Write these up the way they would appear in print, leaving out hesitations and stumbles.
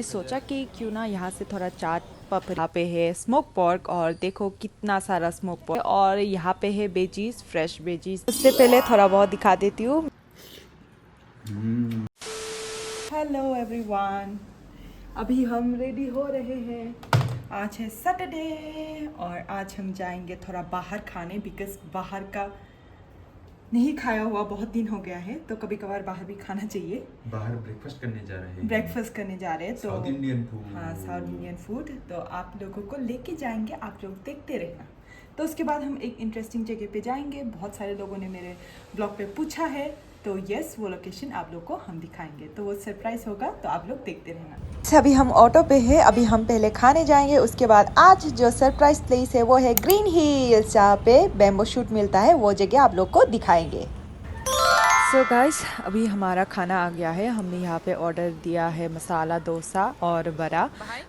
सोचा कि क्यों ना यहाँ से थोड़ा चाट पप यहाँ पे है स्मोक पोर्क और देखो कितना सारा स्मोक पोर्क और यहाँ पे है वेजीज फ्रेश वेजीज। उससे पहले थोड़ा बहुत दिखा देती हूँ। हेलो एवरीवन, अभी हम रेडी हो रहे हैं। आज है सैटरडे और आज हम जाएंगे थोड़ा बाहर खाने बिकॉज बाहर का नहीं खाया हुआ बहुत दिन हो गया है, तो कभी कभार बाहर भी खाना चाहिए। बाहर ब्रेकफास्ट करने जा रहे हैं। ब्रेकफास्ट करने जा रहे हैं तो साउथ इंडियन फूड। हाँ, साउथ इंडियन फूड। तो आप लोगों को लेके जाएंगे, आप लोग देखते रहना। तो उसके बाद हम एक इंटरेस्टिंग जगह पे जाएंगे। बहुत सारे लोगों ने मेरे ब्लॉग पे पूछा है, तो यस वो लोकेशन आप लोग को हम दिखाएंगे। तो वो सरप्राइज होगा, तो आप लोग देखते रहना। अभी हम ऑटो पे है, अभी हम पहले खाने जाएंगे। उसके बाद आज जो सरप्राइज प्लेस है वो है ग्रीन हिल्स, जहाँ पे बैम्बू शूट मिलता है। वो जगह आप लोग को दिखाएंगे। सो गाइस, अभी हमारा खाना आ गया है। हमने यहाँ पे ऑर्डर दिया है मसाला डोसा और बड़ा।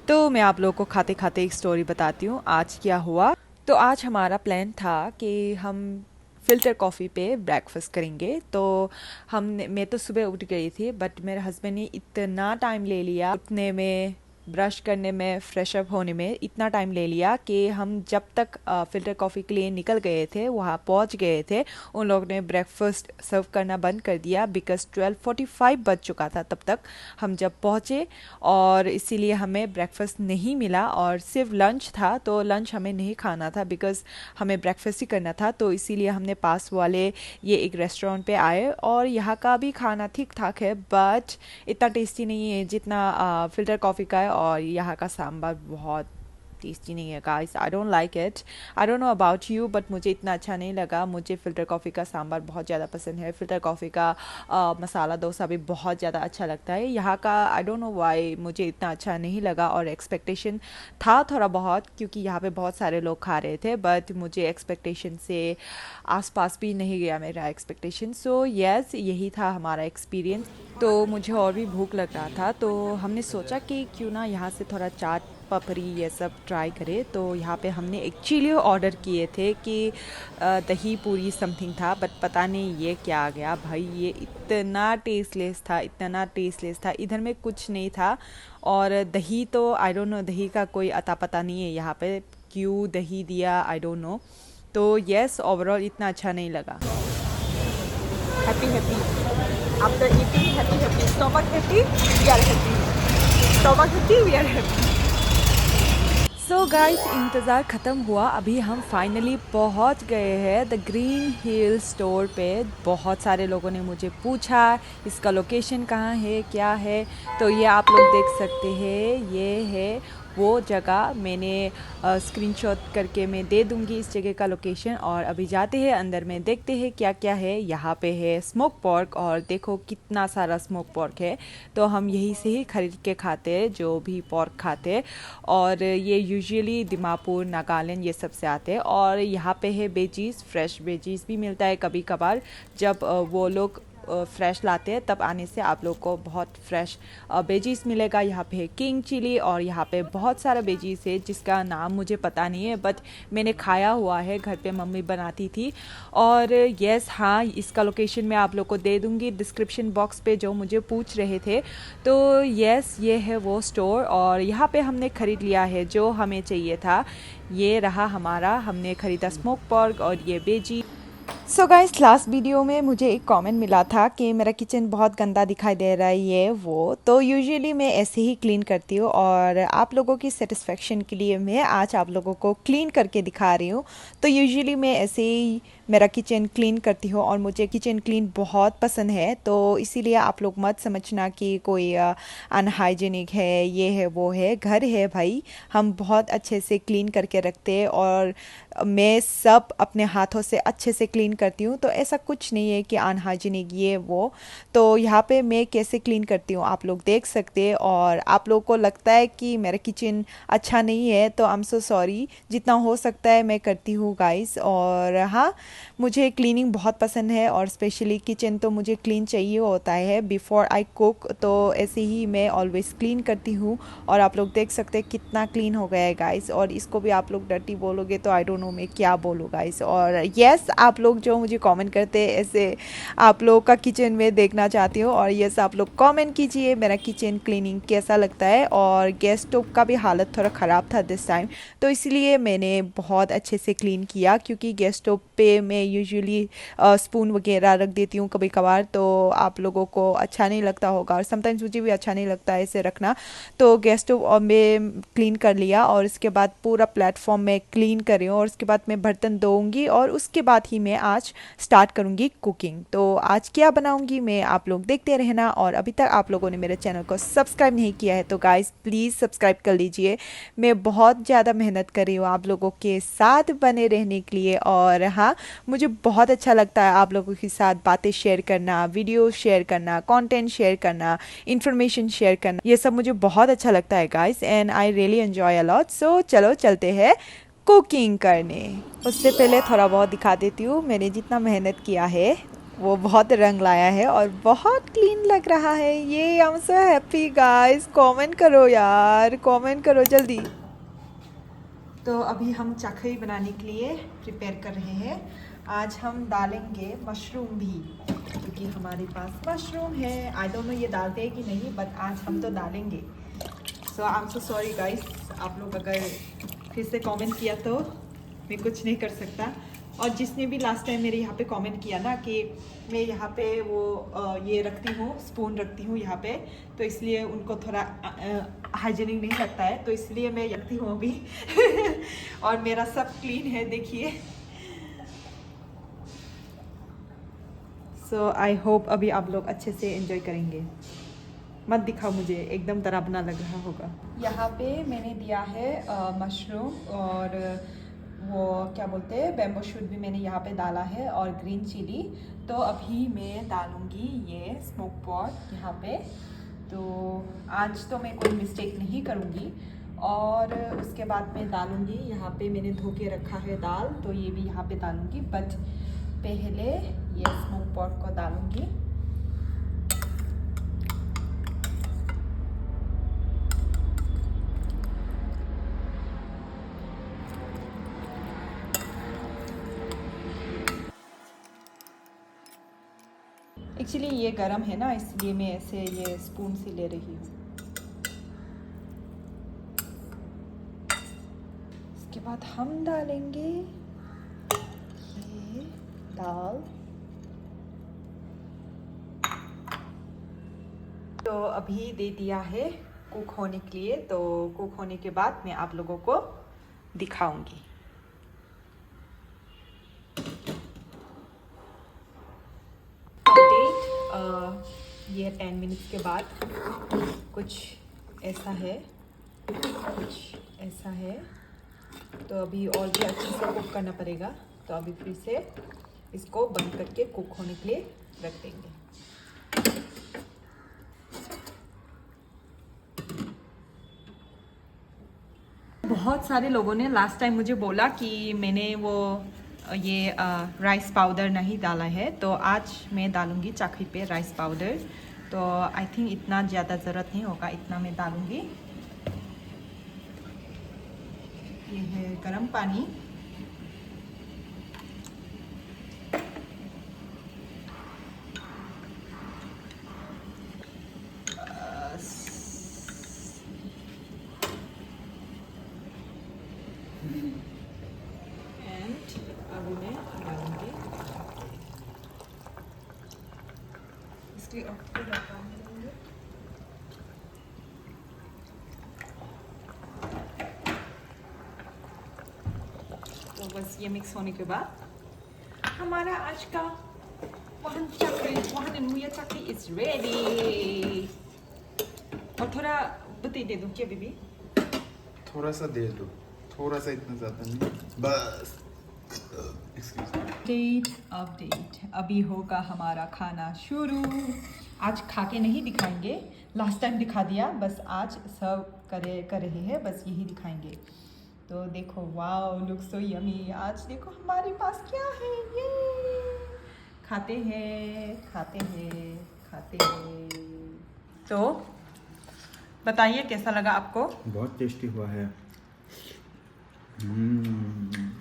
तो मैं आप लोगों को खाते खाते एक स्टोरी बताती हूँ आज क्या हुआ। तो आज हमारा प्लान था कि हम फ़िल्टर कॉफ़ी पे ब्रेकफास्ट करेंगे। तो मैं तो सुबह उठ गई थी, बट मेरे हस्बैंड ने इतना टाइम ले लिया उठने में, ब्रश करने में, फ्रेश अप होने में इतना टाइम ले लिया कि हम जब तक फ़िल्टर कॉफ़ी के लिए निकल गए थे, वहाँ पहुँच गए थे, उन लोगों ने ब्रेकफास्ट सर्व करना बंद कर दिया बिकॉज़ 12:45 बज चुका था तब तक हम जब पहुँचे। और इसीलिए हमें ब्रेकफास्ट नहीं मिला और सिर्फ लंच था। तो लंच हमें नहीं खाना था बिकॉज़ हमें ब्रेकफास्ट ही करना था। तो इसीलिए हमने पास वाले ये एक रेस्टोरेंट पे आए और यहाँ का भी खाना ठीक ठाक है, बट इतना टेस्टी नहीं है जितना फ़िल्टर कॉफ़ी का है। और यहाँ का सांभर बहुत टेस्टी नहीं है guys, I don't like it. I don't know about you, but मुझे इतना अच्छा नहीं लगा। मुझे फ़िल्टर कॉफ़ी का सांभर बहुत ज़्यादा पसंद है। फ़िल्टर कॉफ़ी का मसाला डोसा भी बहुत ज़्यादा अच्छा लगता है। यहाँ का आई डोंट नो व्हाई मुझे इतना अच्छा नहीं लगा। और एक्सपेक्टेशन था थोड़ा बहुत, क्योंकि यहाँ पे बहुत सारे लोग खा रहे थे, बट मुझे एक्सपेक्टेशन से आसपास भी नहीं गया मेरा एक्सपेक्टेशन। सो यस, यही था हमारा एक्सपीरियंस। तो मुझे और भी भूख लग रहा था, तो हमने सोचा कि क्यों ना यहाँ से थोड़ा चाट पपड़ी ये सब ट्राई करें। तो यहाँ पे हमने एक्चुअली ऑर्डर किए थे कि दही पूरी समथिंग था, बट पता नहीं ये क्या आ गया भाई। ये इतना टेस्टलेस था, इतना टेस्टलेस था। इधर में कुछ नहीं था। और दही तो आई डोंट नो, दही का कोई अता पता नहीं है यहाँ पे, क्यों दही दिया आई डोंट नो। तो यस, ओवरऑल इतना अच्छा नहीं लगा। Happy happy after eating, happy happy, stomach happy, we are happy, stomach happy, we are happy. So guys, इंतज़ार ख़त्म हुआ। अभी हम फाइनली पहुंच गए हैं द ग्रीन हिल स्टोर पे। बहुत सारे लोगों ने मुझे पूछा इसका लोकेशन कहाँ है, क्या है। तो ये आप लोग देख सकते हैं, ये है वो जगह। मैंने स्क्रीनशॉट करके मैं दे दूँगी इस जगह का लोकेशन। और अभी जाते हैं अंदर में, देखते हैं क्या क्या है। यहाँ पे है स्मोक पोर्क और देखो कितना सारा स्मोक पोर्क है। तो हम यहीं से ही ख़रीद के खाते हैं जो भी पोर्क खाते हैं। और ये यूजुअली दिमापुर, नागालैंड ये सब से आते हैं। और यहाँ पे है वेजीज, फ्रेश वेजीज भी मिलता है कभी कभार। जब वो लोग फ्रेश लाते हैं तब आने से आप लोग को बहुत फ्रेश वेजीज मिलेगा। यहाँ पे है किंग चिली और यहाँ पे बहुत सारा वेजीज है जिसका नाम मुझे पता नहीं है, बट मैंने खाया हुआ है, घर पे मम्मी बनाती थी। और यस हाँ, इसका लोकेशन मैं आप लोग को दे दूँगी डिस्क्रिप्शन बॉक्स पे जो मुझे पूछ रहे थे। तो यस, ये है वो स्टोर और यहाँ पे हमने ख़रीद लिया है जो हमें चाहिए था। ये रहा हमारा, हमने ख़रीदा स्मोक पोर्क और ये veggie. So guys, last video में मुझे एक कमेंट मिला था कि मेरा किचन बहुत गंदा दिखाई दे रहा है ये वो। तो यूजुअली मैं ऐसे ही क्लीन करती हूँ और आप लोगों की सेटिस्फेक्शन के लिए मैं आज आप लोगों को क्लीन करके दिखा रही हूँ। तो यूजुअली मैं ऐसे ही मेरा किचन क्लीन करती हूँ और मुझे किचन क्लीन बहुत पसंद है। तो इसीलिए आप लोग मत समझना कि कोई अनहाइजीनिक है, ये है वो है। घर है भाई, हम बहुत अच्छे से क्लीन करके रखते हैं और मैं सब अपने हाथों से अच्छे से क्लीन करती हूँ। तो ऐसा कुछ नहीं है कि अनहाइजीनिक ये वो। तो यहाँ पे मैं कैसे क्लीन करती हूँ आप लोग देख सकते हैं। और आप लोग को लगता है कि मेरा किचन अच्छा नहीं है तो आई एम सो सॉरी, जितना हो सकता है मैं करती हूँ गाइस। और हाँ, मुझे क्लीनिंग बहुत पसंद है और स्पेशली किचन तो मुझे क्लीन चाहिए होता है बिफ़ोर आई कुक। तो ऐसे ही मैं ऑलवेज़ क्लीन करती हूँ। और आप लोग देख सकते हैं कितना क्लीन हो गया है गाइस। और इसको भी आप लोग डर्टी बोलोगे तो आई डोंट नो मैं क्या बोलूँ गाइस। और यस, आप लोग जो मुझे कमेंट करते हैं ऐसे आप लोगों का किचन में देखना चाहती हूँ। और यस, आप लोग कमेंट कीजिए मेरा किचन क्लीनिंग कैसा लगता है। और गैस स्टोव का भी हालत थोड़ा ख़राब था दिस टाइम, तो इसलिए मैंने बहुत अच्छे से क्लीन किया, क्योंकि गैस स्टोव पे मैं यूजुअली स्पून वगैरह रख देती हूँ कभी कभार, तो आप लोगों को अच्छा नहीं लगता होगा और समटाइम्स मुझे भी अच्छा नहीं लगता है इसे रखना। तो गैस स्टोव में क्लीन कर लिया और उसके बाद पूरा प्लेटफॉर्म में क्लीन कर रही हूँ और उसके बाद मैं बर्तन धोऊंगी और उसके बाद ही मैं आज स्टार्ट करूँगी कुकिंग। तो आज क्या बनाऊँगी मैं आप लोग देखते रहना। और अभी तक आप लोगों ने मेरे चैनल को सब्सक्राइब नहीं किया है तो गाइस प्लीज़ सब्सक्राइब कर लीजिए। मैं बहुत ज़्यादा मेहनत कर रही हूँ आप लोगों के साथ बने रहने के लिए। और हाँ, मुझे बहुत अच्छा लगता है आप लोगों के साथ बातें शेयर करना, वीडियो शेयर करना, कंटेंट शेयर करना, इन्फॉर्मेशन शेयर करना, ये सब मुझे बहुत अच्छा लगता है guys, and I really enjoy a lot. So चलो चलते हैं कुकिंग करने। उससे पहले थोड़ा बहुत दिखा देती हूँ मैंने जितना मेहनत किया है, वो बहुत रंग लाया है और बहुत क्लीन लग रहा है। ये आई am so happy guys, comment करो यार, कमेंट करो जल्दी। तो अभी हम चाखई बनाने के लिए प्रिपेयर कर रहे हैं। आज हम डालेंगे मशरूम भी, क्योंकि हमारे पास मशरूम है। आई डोंट नो ये डालते हैं कि नहीं, बट आज हम तो डालेंगे। So I am so sorry guys, आप लोग अगर फिर से कमेंट किया तो मैं कुछ नहीं कर सकता। और जिसने भी लास्ट टाइम मेरे यहाँ पे कमेंट किया ना कि मैं यहाँ पे वो ये रखती हूँ, स्पून रखती हूँ यहाँ पे, तो इसलिए उनको थोड़ा हाइजीनिक नहीं लगता है, तो इसलिए मैं रखती हूँ अभी और मेरा सब क्लीन है देखिए। सो आई होप अभी आप लोग अच्छे से एंजॉय करेंगे। मत दिखाओ मुझे, एकदम डरावना लग रहा होगा। यहाँ पे मैंने दिया है मशरूम और वो क्या बोलते हैं बैम्बू शूट भी मैंने यहाँ पे डाला है और ग्रीन चिली। तो अभी मैं डालूँगी ये स्मोक पॉट यहाँ पे। तो आज तो मैं कोई मिस्टेक नहीं करूँगी। और उसके बाद मैं डालूँगी यहाँ पे मैंने धो के रखा है दाल, तो ये भी यहाँ पे डालूँगी, बट पहले ये स्मोक पॉट को डालूँगी। एक्चुअली ये गरम है ना, इसलिए मैं ऐसे ये स्पून से ले रही हूँ। इसके बाद हम डालेंगे ये दाल। तो अभी दे दिया है कुक होने के लिए, तो कुक होने के बाद मैं आप लोगों को दिखाऊंगी। ये 10 मिनट्स के बाद कुछ ऐसा है, कुछ ऐसा है। तो अभी और भी अच्छे से कुक करना पड़ेगा, तो अभी फिर से इसको बंद करके कुक होने के लिए रख देंगे। बहुत सारे लोगों ने लास्ट टाइम मुझे बोला कि मैंने वो ये राइस पाउडर नहीं डाला है, तो आज मैं डालूँगी चाखी पे राइस पाउडर। तो आई थिंक इतना ज़्यादा ज़रूरत नहीं होगा, इतना मैं डालूँगी। ये है गरम पानी। एंड अभी मैं डालूँगी इसके तो बस ये मिक्स होने के बाद हमारा आज का वहन मुया चाकरी इज रेडी। और थोड़ा बत्ती दे दूँ क्या बेबी? थोड़ा सा दे दो, थोड़ा सा, इतना ज़्यादा नहीं, बस। अपडेट अभी होगा हमारा खाना शुरू। आज खा के नहीं दिखाएंगे, लास्ट टाइम दिखा दिया, बस आज सर्व कर रहे हैं, बस यही दिखाएंगे। तो देखो, वाओ लुक सो यमी। आज देखो हमारे पास क्या है, ये खाते हैं खाते हैं खाते हैं। तो बताइए कैसा लगा आपको? बहुत टेस्टी हुआ है।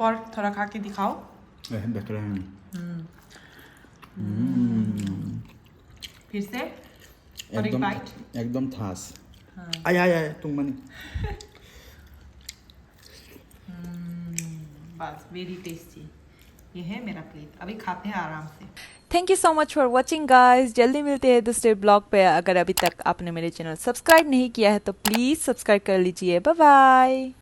और थोड़ा खा के दिखाओ। बेहतरीन। फिर से और एक बाइट। एकदम थास। हाँ। आय आय आय तुम बनी। बस वेरी टेस्टी। ये है मेरा प्लेट, अभी खाते हैं आराम से। Thank you so much for watching guys. जल्दी मिलते हैं दूसरे ब्लॉग पे। अगर अभी तक आपने मेरे चैनल सब्सक्राइब नहीं किया है तो प्लीज़ सब्सक्राइब कर लीजिए। Bye bye.